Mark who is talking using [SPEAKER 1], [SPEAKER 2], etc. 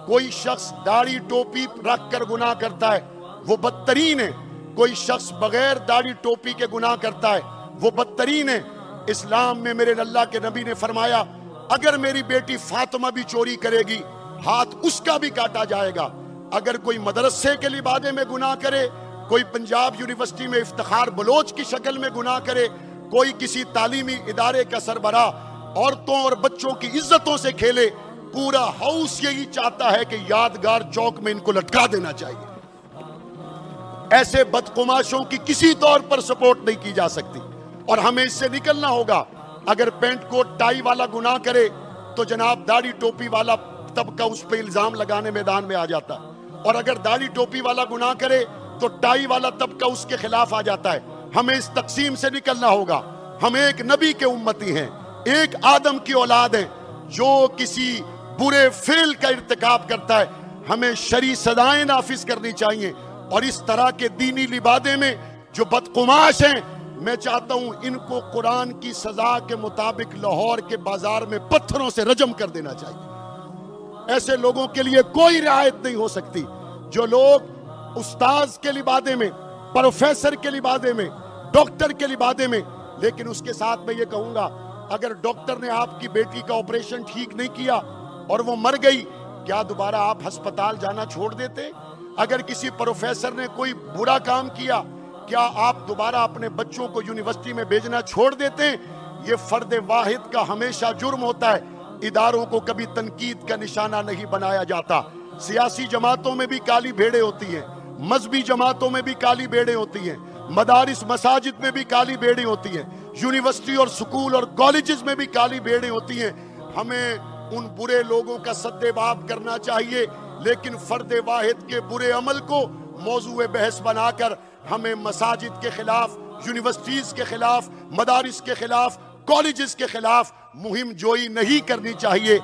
[SPEAKER 1] कोई शख्स दाढ़ी टोपी रख कर गुनाह करता है वो बदतरीन है, कोई शख्स बगैर दाढ़ी टोपी के गुनाह करता है वो बदतरीन है। इस्लाम में मेरे अल्लाह के नबी ने फरमाया, अगर मेरी बेटी फातिमा भी चोरी करेगी हाथ उसका भी काटा जाएगा। अगर कोई मदरसे के लिबादे में गुनाह करे, कोई पंजाब यूनिवर्सिटी में इफ्तिखार बलोच की शक्ल में गुनाह करे, कोई किसी तालीमी इदारे का सरबरा औरतों और बच्चों की इज्जतों से खेले, पूरा हाउस यही चाहता है कि यादगार चौक में इनको लटका देना चाहिए। ऐसे बदकुमाशों की किसी तौर पर सपोर्ट नहीं की जा सकती और हमें इससे निकलना होगा। अगर पेंट कोट टाई वाला गुनाह करे तो जनाब दाढ़ी टोपी वाला तबका उस पर इल्जाम लगाने मैदान में आ जाता है, और अगर दाढ़ी टोपी वाला गुनाह करे तो टाई वाला तबका उसके खिलाफ आ जाता है। हमें इस तकसीम से निकलना होगा। हम एक नबी के उम्मती हैं, एक आदम की औलाद हैं। जो किसी बुरे फेल का इर्तिकाब करता है हमें शरी सदाएं नाफिज करनी चाहिए। और इस तरह के दीनी लिबादे में जो बदकुमाश हैं, मैं चाहता हूं इनको कुरान की सजा के मुताबिक लाहौर के बाजार में पत्थरों से रजम कर देना चाहिए। ऐसे लोगों के लिए कोई रियायत नहीं हो सकती। जो लोग उस्ताज के लिबादे में, प्रोफेसर के लिबादे में, डॉक्टर के लिबादे में, लेकिन उसके साथ मैं ये कहूंगा, अगर डॉक्टर ने आपकी बेटी का ऑपरेशन ठीक नहीं किया और वो मर गई, क्या दोबारा आप अस्पताल जाना छोड़ देते? अगर किसी प्रोफेसर ने कोई बुरा काम किया, क्या आप दोबारा अपने बच्चों को यूनिवर्सिटी में भेजना छोड़ देते? ये फर्द वाहिद का हमेशा जुर्म होता है। इदारों को कभी तनकीद का निशाना नहीं बनाया जाता। सियासी जमातों में भी काली भेड़ें होती हैं, मजहबी जमातों में भी काली भेड़ें होती हैं, मदारिस मसाजिद में भी काली भेड़ें होती हैं, यूनिवर्सिटी और स्कूल और कॉलेजेस में भी काली भेड़ें होती हैं। हमें उन बुरे लोगों का सद्देबाब करना चाहिए, लेकिन फर्द वाहिद के बुरे अमल को मौजूए बहस बनाकर हमें मसाजिद के खिलाफ, यूनिवर्सिटीज के खिलाफ, मदारिस के खिलाफ, कॉलेजेस के खिलाफ मुहिम जोई नहीं करनी चाहिए।